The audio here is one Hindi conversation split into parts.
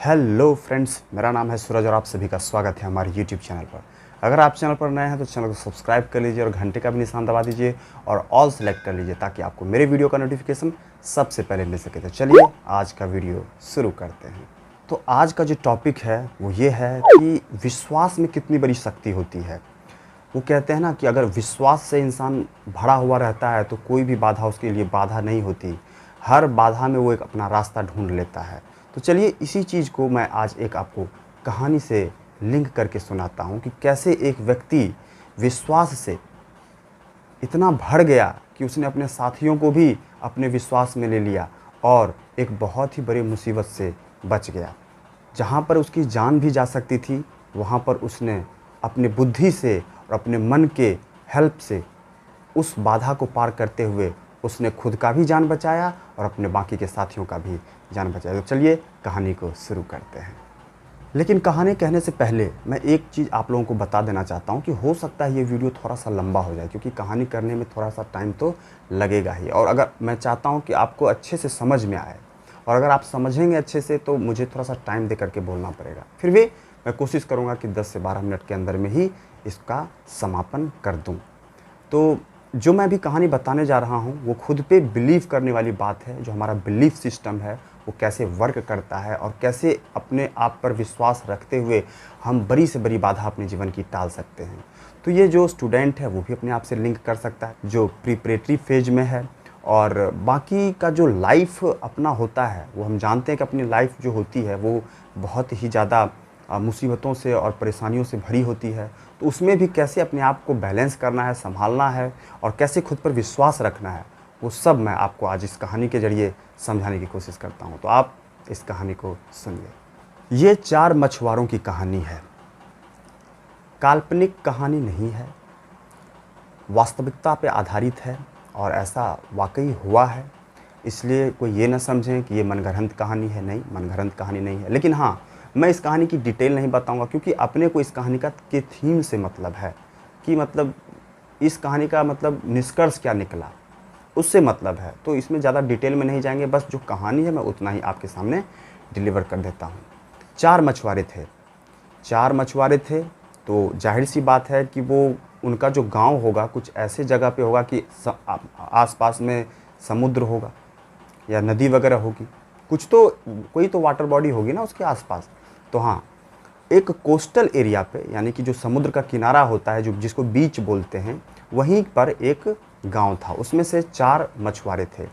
हेलो फ्रेंड्स, मेरा नाम है सूरज और आप सभी का स्वागत है हमारे यूट्यूब चैनल पर। अगर आप चैनल पर नए हैं तो चैनल को सब्सक्राइब कर लीजिए और घंटे का भी निशान दबा दीजिए और ऑल सेलेक्ट कर लीजिए ताकि आपको मेरे वीडियो का नोटिफिकेशन सबसे पहले मिल सके। तो चलिए आज का वीडियो शुरू करते हैं। तो आज का जो टॉपिक है वो ये है कि विश्वास में कितनी बड़ी शक्ति होती है। वो कहते हैं ना कि अगर विश्वास से इंसान भरा हुआ रहता है तो कोई भी बाधा उसके लिए बाधा नहीं होती। हर बाधा में वो एक अपना रास्ता ढूंढ लेता है। तो चलिए इसी चीज़ को मैं आज एक आपको कहानी से लिंक करके सुनाता हूँ कि कैसे एक व्यक्ति विश्वास से इतना भर गया कि उसने अपने साथियों को भी अपने विश्वास में ले लिया और एक बहुत ही बड़ी मुसीबत से बच गया। जहाँ पर उसकी जान भी जा सकती थी वहाँ पर उसने अपनी बुद्धि से और अपने मन के हेल्प से उस बाधा को पार करते हुए उसने खुद का भी जान बचाया और अपने बाकी के साथियों का भी जान बचाया। तो चलिए कहानी को शुरू करते हैं। लेकिन कहानी कहने से पहले मैं एक चीज़ आप लोगों को बता देना चाहता हूँ कि हो सकता है ये वीडियो थोड़ा सा लंबा हो जाए क्योंकि कहानी करने में थोड़ा सा टाइम तो लगेगा ही। और अगर मैं चाहता हूँ कि आपको अच्छे से समझ में आए और अगर आप समझेंगे अच्छे से तो मुझे थोड़ा सा टाइम दे करके बोलना पड़ेगा। फिर भी मैं कोशिश करूँगा कि 10 से 12 मिनट के अंदर में ही इसका समापन कर दूँ। तो जो मैं अभी कहानी बताने जा रहा हूँ वो खुद पे बिलीव करने वाली बात है। जो हमारा बिलीफ सिस्टम है वो कैसे वर्क करता है और कैसे अपने आप पर विश्वास रखते हुए हम बड़ी से बड़ी बाधा अपने जीवन की टाल सकते हैं। तो ये जो स्टूडेंट है वो भी अपने आप से लिंक कर सकता है जो प्रिपरेटरी फेज में है। और बाकी का जो लाइफ अपना होता है वो हम जानते हैं कि अपनी लाइफ जो होती है वो बहुत ही ज़्यादा मुसीबतों से और परेशानियों से भरी होती है। तो उसमें भी कैसे अपने आप को बैलेंस करना है, संभालना है और कैसे खुद पर विश्वास रखना है वो सब मैं आपको आज इस कहानी के ज़रिए समझाने की कोशिश करता हूँ। तो आप इस कहानी को सुनिए। ये 4 मछुआरों की कहानी है। काल्पनिक कहानी नहीं है, वास्तविकता पे आधारित है और ऐसा वाकई हुआ है। इसलिए कोई ये ना समझें कि ये मनगढ़ंत कहानी है। नहीं, मनगढ़ंत कहानी नहीं है। लेकिन हाँ, मैं इस कहानी की डिटेल नहीं बताऊंगा क्योंकि अपने को इस कहानी का के थीम से मतलब है कि मतलब इस कहानी का मतलब निष्कर्ष क्या निकला उससे मतलब है। तो इसमें ज़्यादा डिटेल में नहीं जाएंगे, बस जो कहानी है मैं उतना ही आपके सामने डिलीवर कर देता हूँ। 4 मछुआरे थे। 4 मछुआरे थे तो जाहिर सी बात है कि वो उनका जो गांव होगा कुछ ऐसे जगह पे होगा कि आसपास में समुद्र होगा या नदी वगैरह होगी। कुछ तो कोई तो वाटर बॉडी होगी ना उसके आसपास। तो हाँ, एक कोस्टल एरिया पे यानी कि जो समुद्र का किनारा होता है जो जिसको बीच बोलते हैं वहीं पर एक गांव था। उसमें से 4 मछुआरे थे।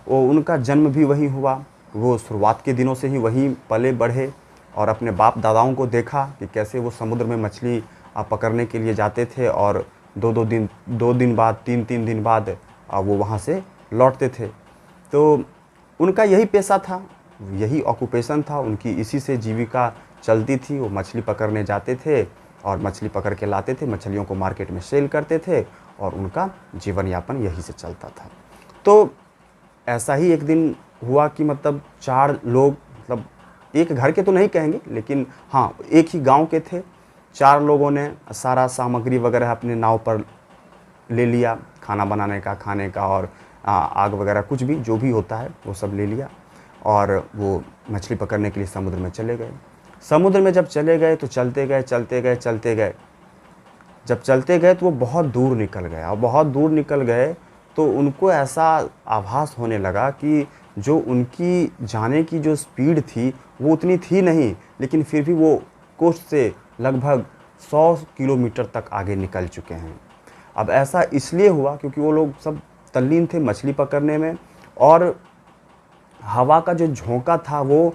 वो उनका जन्म भी वहीं हुआ। वो शुरुआत के दिनों से ही वहीं पले बढ़े और अपने बाप दादाओं को देखा कि कैसे वो समुद्र में मछली पकड़ने के लिए जाते थे और 2 दिन बाद 3 दिन बाद वो वहाँ से लौटते थे। तो उनका यही पेशा था, यही ऑक्यूपेशन था उनकी, इसी से जीविका चलती थी। वो मछली पकड़ने जाते थे और मछली पकड़ के लाते थे, मछलियों को मार्केट में सेल करते थे और उनका जीवन यापन यही से चलता था। तो ऐसा ही एक दिन हुआ कि मतलब 4 लोग, मतलब एक घर के तो नहीं कहेंगे लेकिन हाँ एक ही गांव के थे। 4 लोगों ने सारा सामग्री वगैरह अपने नाव पर ले लिया, खाना बनाने का, खाने का और आग वगैरह कुछ भी जो भी होता है वो सब ले लिया और वो मछली पकड़ने के लिए समुद्र में चले गए। समुद्र में जब चले गए तो चलते गए जब चलते गए तो वो बहुत दूर निकल गए और बहुत दूर निकल गए तो उनको ऐसा आभास होने लगा कि जो उनकी जाने की जो स्पीड थी वो उतनी थी नहीं, लेकिन फिर भी वो कोस्ट से लगभग 100 किलोमीटर तक आगे निकल चुके हैं। अब ऐसा इसलिए हुआ क्योंकि वो लोग सब तल्लीन थे मछली पकड़ने में और हवा का जो झोंका था वो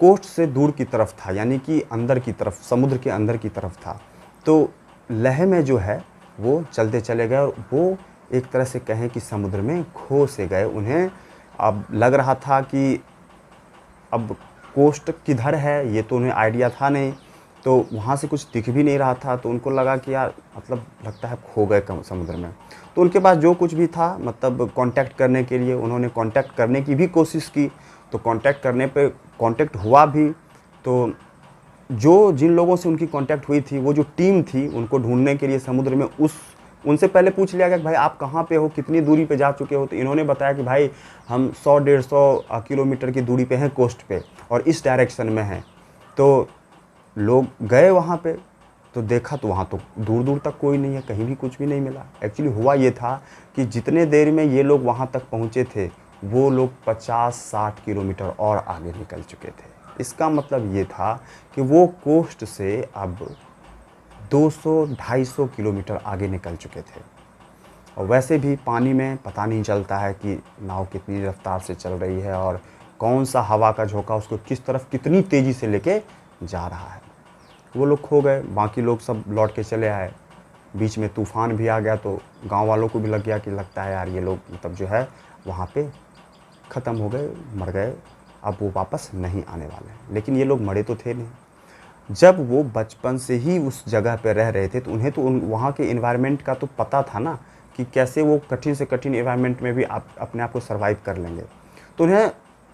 कोस्ट से दूर की तरफ था, यानी कि अंदर की तरफ, समुद्र के अंदर की तरफ था। तो लहर में जो है वो चलते चले गए और वो एक तरह से कहें कि समुद्र में खो से गए। उन्हें अब लग रहा था कि अब कोस्ट किधर है ये तो उन्हें आइडिया था नहीं, तो वहाँ से कुछ दिख भी नहीं रहा था। तो उनको लगा कि यार मतलब लगता है खो गए समुद्र में। तो उनके पास जो कुछ भी था मतलब कांटेक्ट करने के लिए उन्होंने कांटेक्ट करने की भी कोशिश की। तो कांटेक्ट करने पे कांटेक्ट हुआ भी। तो जो जिन लोगों से उनकी कांटेक्ट हुई थी वो जो टीम थी उनको ढूंढने के लिए समुद्र में उनसे पहले पूछ लिया गया कि भाई आप कहाँ पे हो, कितनी दूरी पे जा चुके हो। तो इन्होंने बताया कि भाई हम 100-150 किलोमीटर की दूरी पे हैं कोस्ट पे और इस डायरेक्शन में हैं। तो लोग गए वहाँ पे, तो देखा तो वहाँ तो दूर दूर तक कोई नहीं है, कहीं भी कुछ भी नहीं मिला। एक्चुअली हुआ ये था कि जितने देर में ये लोग वहाँ तक पहुँचे थे, वो लोग 50-60 किलोमीटर और आगे निकल चुके थे। इसका मतलब ये था कि वो कोस्ट से अब 200-250 किलोमीटर आगे निकल चुके थे। और वैसे भी पानी में पता नहीं चलता है कि नाव कितनी रफ्तार से चल रही है और कौन सा हवा का झोंका उसको किस तरफ कितनी तेज़ी से लेके जा रहा है। वो लोग खो गए, बाकी लोग सब लौट के चले आए। बीच में तूफ़ान भी आ गया, तो गांव वालों को भी लग गया कि लगता है यार ये लोग मतलब जो है वहाँ पे ख़त्म हो गए, मर गए, अब वो वापस नहीं आने वाले। लेकिन ये लोग मरे तो थे नहीं। जब वो बचपन से ही उस जगह पे रह रहे थे, तो उन्हें तो वहाँ के इन्वायरमेंट का तो पता था ना कि कैसे वो कठिन से कठिन इन्वायरमेंट में भी आप अपने आप को सर्वाइव कर लेंगे। तो उन्हें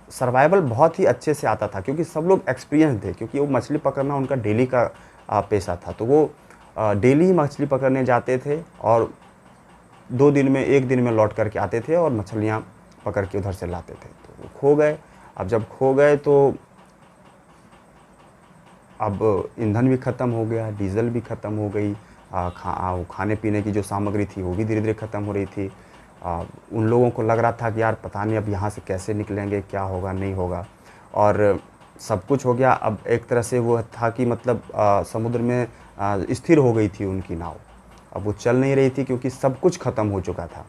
सर्वाइवल बहुत ही अच्छे से आता था, क्योंकि सब लोग एक्सपीरियंस थे, क्योंकि वो मछली पकड़ना उनका डेली का पेशा था। तो वो डेली ही मछली पकड़ने जाते थे और 2 दिन में 1 दिन में लौट करके आते थे और मछलियाँ पकड़ के उधर से लाते थे। तो वो खो गए। अब जब खो गए तो अब ईंधन भी ख़त्म हो गया, डीजल भी ख़त्म हो गई, खाने पीने की जो सामग्री थी वो भी धीरे धीरे ख़त्म हो रही थी। उन लोगों को लग रहा था कि यार पता नहीं अब यहाँ से कैसे निकलेंगे, क्या होगा नहीं होगा। और सब कुछ हो गया। अब एक तरह से वो था कि मतलब समुद्र में स्थिर हो गई थी उनकी नाव। अब वो चल नहीं रही थी क्योंकि सब कुछ ख़त्म हो चुका था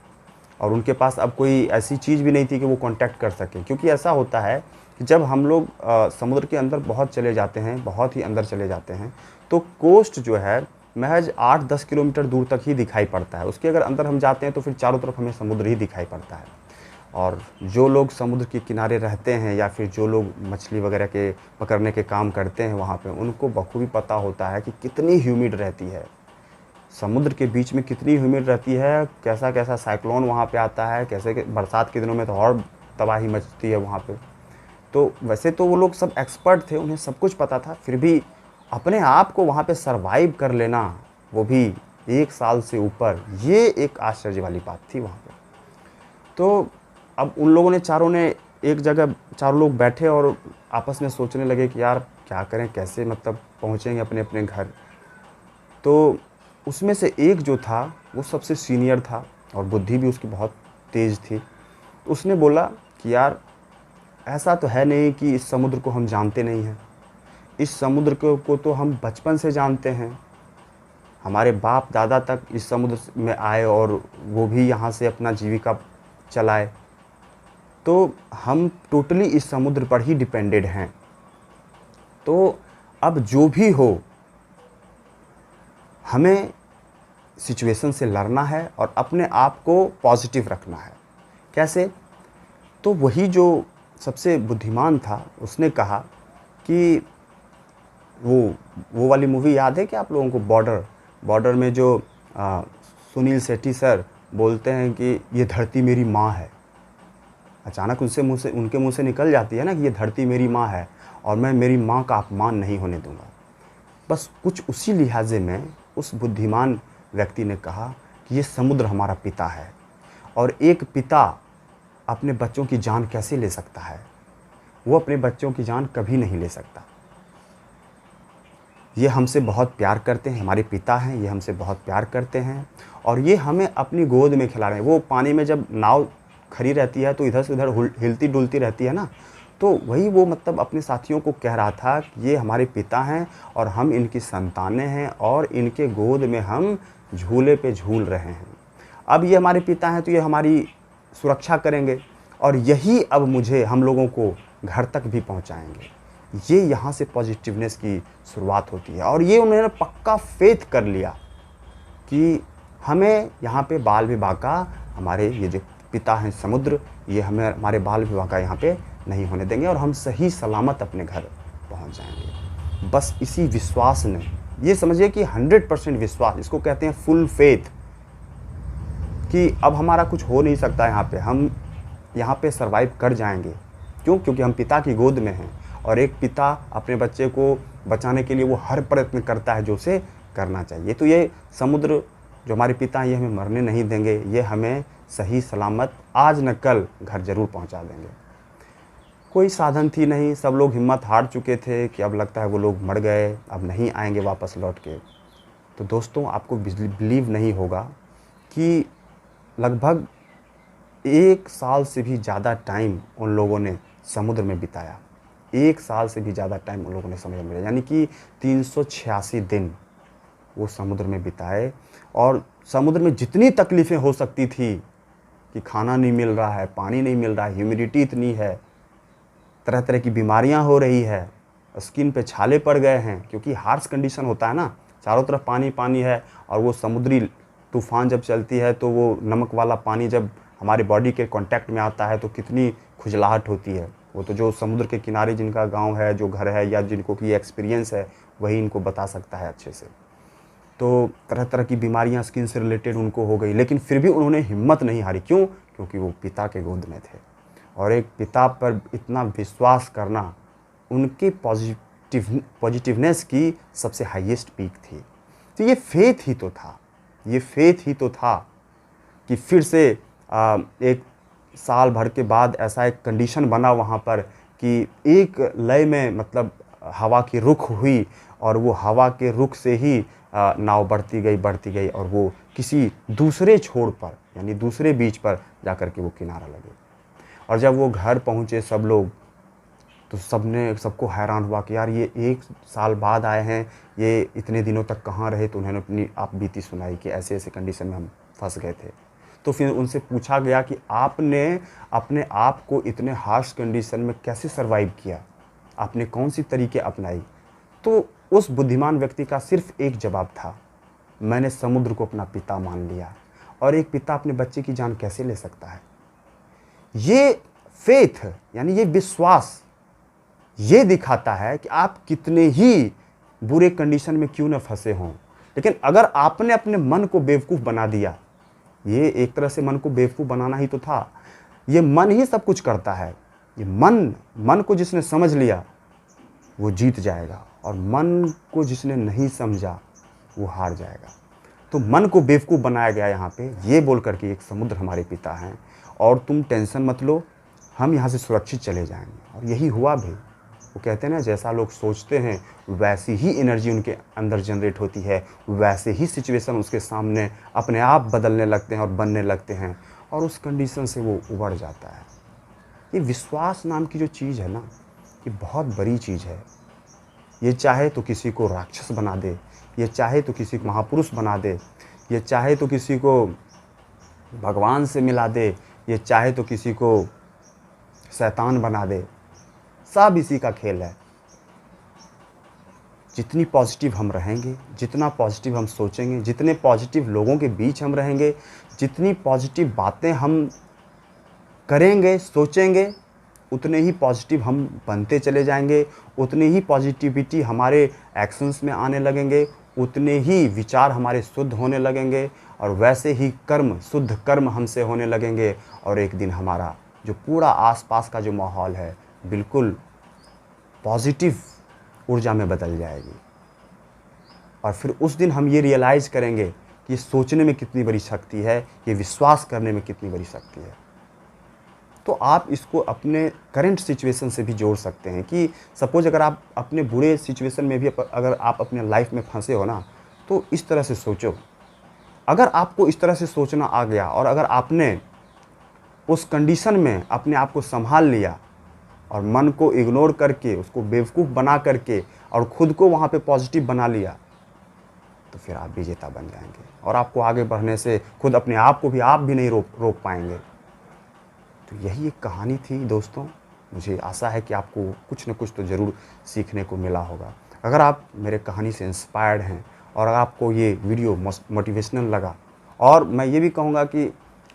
और उनके पास अब कोई ऐसी चीज़ भी नहीं थी कि वो कांटेक्ट कर सकें। क्योंकि ऐसा होता है कि जब हम लोग समुद्र के अंदर बहुत चले जाते हैं, बहुत ही अंदर चले जाते हैं, तो कोस्ट जो है महज 8-10 किलोमीटर दूर तक ही दिखाई पड़ता है। उसके अगर अंदर हम जाते हैं तो फिर चारों तरफ हमें समुद्र ही दिखाई पड़ता है। और जो लोग समुद्र के किनारे रहते हैं या फिर जो लोग मछली वगैरह के पकड़ने के काम करते हैं वहाँ पे, उनको बखूबी पता होता है कि कितनी ह्यूमिड रहती है, समुद्र के बीच में कितनी ह्यूमिड रहती है, कैसा कैसा साइक्लोन वहाँ पे आता है, कैसे बरसात के दिनों में तो और तबाही मचती है वहाँ पे। तो वैसे तो वो लोग सब एक्सपर्ट थे, उन्हें सब कुछ पता था, फिर भी अपने आप को वहाँ पे सरवाइव कर लेना, वो भी 1 साल से ऊपर, ये एक आश्चर्य वाली बात थी वहाँ पे। तो अब उन लोगों ने चारों ने एक जगह चारों लोग बैठे और आपस में सोचने लगे कि यार क्या करें, कैसे मतलब पहुँचेंगे अपने अपने घर। तो उसमें से एक जो था वो सबसे सीनियर था और बुद्धि भी उसकी बहुत तेज़ थी। उसने बोला कि यार ऐसा तो है नहीं कि इस समुद्र को हम जानते नहीं हैं, इस समुद्र को तो हम बचपन से जानते हैं। हमारे बाप दादा तक इस समुद्र में आए और वो भी यहाँ से अपना जीविका चलाए, तो हम टोटली इस समुद्र पर ही डिपेंडेड हैं। तो अब जो भी हो, हमें सिचुएशन से लड़ना है और अपने आप को पॉजिटिव रखना है। कैसे? तो वही जो सबसे बुद्धिमान था उसने कहा कि वो वाली मूवी याद है कि आप लोगों को, बॉर्डर में जो सुनील शेट्टी सर बोलते हैं कि ये धरती मेरी माँ है। अचानक उनके मुंह से निकल जाती है ना कि ये धरती मेरी माँ है और मैं मेरी माँ का अपमान नहीं होने दूंगा। बस कुछ उसी लिहाजे में उस बुद्धिमान व्यक्ति ने कहा कि ये समुद्र हमारा पिता है और एक पिता अपने बच्चों की जान कैसे ले सकता है? वो अपने बच्चों की जान कभी नहीं ले सकता। ये हमसे बहुत प्यार करते हैं, हमारे पिता हैं, ये हमसे बहुत प्यार करते हैं और ये हमें अपनी गोद में खिला रहे हैं। वो पानी में जब नाव खड़ी रहती है तो इधर से उधर हिलती डुलती रहती है ना, तो वही वो मतलब अपने साथियों को कह रहा था कि ये हमारे पिता हैं और हम इनकी संतानें हैं और इनके गोद में हम झूले पे झूल रहे हैं। अब ये हमारे पिता हैं तो ये हमारी सुरक्षा करेंगे और यही अब मुझे हम लोगों को घर तक भी पहुंचाएंगे। ये यहाँ से पॉजिटिवनेस की शुरुआत होती है और ये उन्होंने पक्का फेथ कर लिया कि हमें यहाँ पे बाल विवाह का, हमारे ये जो पिता हैं समुद्र, ये हमें हमारे बाल विवाह का यहाँ पे नहीं होने देंगे और हम सही सलामत अपने घर पहुँच जाएंगे। बस इसी विश्वास ने, ये समझिए कि 100% विश्वास, इसको कहते हैं फुल फेथ, कि अब हमारा कुछ हो नहीं सकता यहाँ पे, हम यहाँ पे सरवाइव कर जाएंगे। क्यों? क्योंकि हम पिता की गोद में हैं और एक पिता अपने बच्चे को बचाने के लिए वो हर प्रयत्न करता है जो उसे करना चाहिए। तो ये समुद्र जो हमारे पिता हैं ये हमें मरने नहीं देंगे, ये हमें सही सलामत आज न कल घर ज़रूर पहुंचा देंगे। कोई साधन थी नहीं, सब लोग हिम्मत हार चुके थे कि अब लगता है वो लोग मर गए, अब नहीं आएंगे वापस लौट के। तो दोस्तों आपको बिलीव नहीं होगा कि लगभग 1 साल से भी ज़्यादा टाइम उन लोगों ने समुद्र में बिताया। 1 साल से भी ज़्यादा टाइम उन लोगों ने समुद्र में, यानी कि 386 दिन वो समुद्र में बिताए। और समुद्र में जितनी तकलीफ़ें हो सकती थी कि खाना नहीं मिल रहा है, पानी नहीं मिल रहा है, ह्यूमिडिटी इतनी है, तरह तरह की बीमारियां हो रही है, स्किन पे छाले पड़ गए हैं, क्योंकि हार्श कंडीशन होता है ना, चारों तरफ पानी पानी है। और वो समुद्री तूफ़ान जब चलती है तो वो नमक वाला पानी जब हमारे बॉडी के कांटेक्ट में आता है तो कितनी खुजलाहट होती है। वो तो जो समुद्र के किनारे जिनका गांव है, जो घर है, या जिनको कि एक्सपीरियंस है, वही इनको बता सकता है अच्छे से। तो तरह तरह की बीमारियां स्किन से रिलेटेड उनको हो गई, लेकिन फिर भी उन्होंने हिम्मत नहीं हारी। क्यों? क्योंकि वो पिता के गोद में थे, और एक पिता पर इतना विश्वास करना उनके पॉजिटिवनेस की सबसे हाईएस्ट पीक थी। तो ये फेथ ही तो था, ये फेथ ही तो था कि फिर से 1 साल भर के बाद ऐसा एक कंडीशन बना वहाँ पर कि एक लय में, मतलब हवा की रुख हुई, और वो हवा के रुख से ही नाव बढ़ती गई, और वो किसी दूसरे छोर पर, यानी दूसरे बीच पर जाकर के वो किनारा लगे। और जब वो घर पहुँचे सब लोग, तो सबको हैरान हुआ कि यार ये 1 साल बाद आए हैं, ये इतने दिनों तक कहाँ रहे। तो उन्होंने अपनी आप बीती सुनाई कि ऐसे ऐसे कंडीशन में हम फंस गए थे। तो फिर उनसे पूछा गया कि आपने अपने आप को इतने हार्श कंडीशन में कैसे सर्वाइव किया, आपने कौन सी तरीके अपनाई। तो उस बुद्धिमान व्यक्ति का सिर्फ एक जवाब था, मैंने समुद्र को अपना पिता मान लिया। और एक पिता अपने बच्चे की जान कैसे ले सकता है? ये फेथ, यानी ये विश्वास, ये दिखाता है कि आप कितने ही बुरे कंडीशन में क्यों न फंसे हों, लेकिन अगर आपने अपने मन को बेवकूफ़ बना दिया, ये एक तरह से मन को बेवकूफ़ बनाना ही तो था। ये मन ही सब कुछ करता है। ये मन को जिसने समझ लिया वो जीत जाएगा, और मन को जिसने नहीं समझा वो हार जाएगा। तो मन को बेवकूफ़ बनाया गया यहाँ पे, ये बोल करके एक समुद्र हमारे पिता हैं, और तुम टेंशन मत लो, हम यहाँ से सुरक्षित चले जाएंगे। और यही हुआ भी। वो कहते हैं ना, जैसा लोग सोचते हैं वैसी ही एनर्जी उनके अंदर जनरेट होती है, वैसे ही सिचुएशन उसके सामने अपने आप बदलने लगते हैं और बनने लगते हैं, और उस कंडीशन से वो उबर जाता है। ये विश्वास नाम की जो चीज़ है ना, ये बहुत बड़ी चीज़ है। ये चाहे तो किसी को राक्षस बना दे, ये चाहे तो किसी को महापुरुष बना दे, ये चाहे तो किसी को भगवान से मिला दे, ये चाहे तो किसी को शैतान बना दे। सब इसी का खेल है। जितनी पॉजिटिव हम रहेंगे, जितना पॉजिटिव हम सोचेंगे, जितने पॉजिटिव लोगों के बीच हम रहेंगे, जितनी पॉजिटिव बातें हम करेंगे, सोचेंगे, उतने ही पॉजिटिव हम बनते चले जाएंगे, उतनी ही पॉजिटिविटी हमारे एक्शंस में आने लगेंगे, उतने ही विचार हमारे शुद्ध होने लगेंगे, और वैसे ही कर्म, शुद्ध कर्म हमसे होने लगेंगे। और एक दिन हमारा जो पूरा आसपास का जो माहौल है बिल्कुल पॉजिटिव ऊर्जा में बदल जाएगी। और फिर उस दिन हम ये रियलाइज़ करेंगे कि ये सोचने में कितनी बड़ी शक्ति है, ये विश्वास करने में कितनी बड़ी शक्ति है। तो आप इसको अपने करंट सिचुएशन से भी जोड़ सकते हैं कि सपोज अगर आप अपने बुरे सिचुएशन में भी अगर आप अपने लाइफ में फंसे हो ना, तो इस तरह से सोचो। अगर आपको इस तरह से सोचना आ गया, और अगर आपने उस कंडीशन में अपने आप को संभाल लिया, और मन को इग्नोर करके, उसको बेवकूफ़ बना करके, और ख़ुद को वहाँ पे पॉजिटिव बना लिया, तो फिर आप विजेता बन जाएंगे, और आपको आगे बढ़ने से खुद अपने आप को भी आप भी नहीं रोक पाएंगे। तो यही एक कहानी थी दोस्तों। मुझे आशा है कि आपको कुछ न कुछ तो ज़रूर सीखने को मिला होगा। अगर आप मेरे कहानी से इंस्पायर्ड हैं, और आपको ये वीडियो मोटिवेशनल लगा, और मैं ये भी कहूँगा कि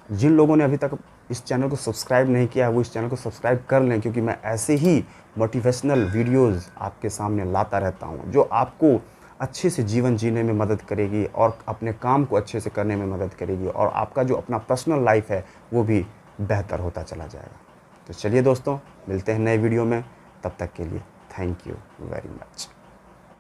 जिन लोगों ने अभी तक इस चैनल को सब्सक्राइब नहीं किया है वो इस चैनल को सब्सक्राइब कर लें, क्योंकि मैं ऐसे ही मोटिवेशनल वीडियोज़ आपके सामने लाता रहता हूँ, जो आपको अच्छे से जीवन जीने में मदद करेगी, और अपने काम को अच्छे से करने में मदद करेगी, और आपका जो अपना पर्सनल लाइफ है वो भी बेहतर होता चला जाएगा। तो चलिए दोस्तों, मिलते हैं नए वीडियो में, तब तक के लिए थैंक यू वेरी मच।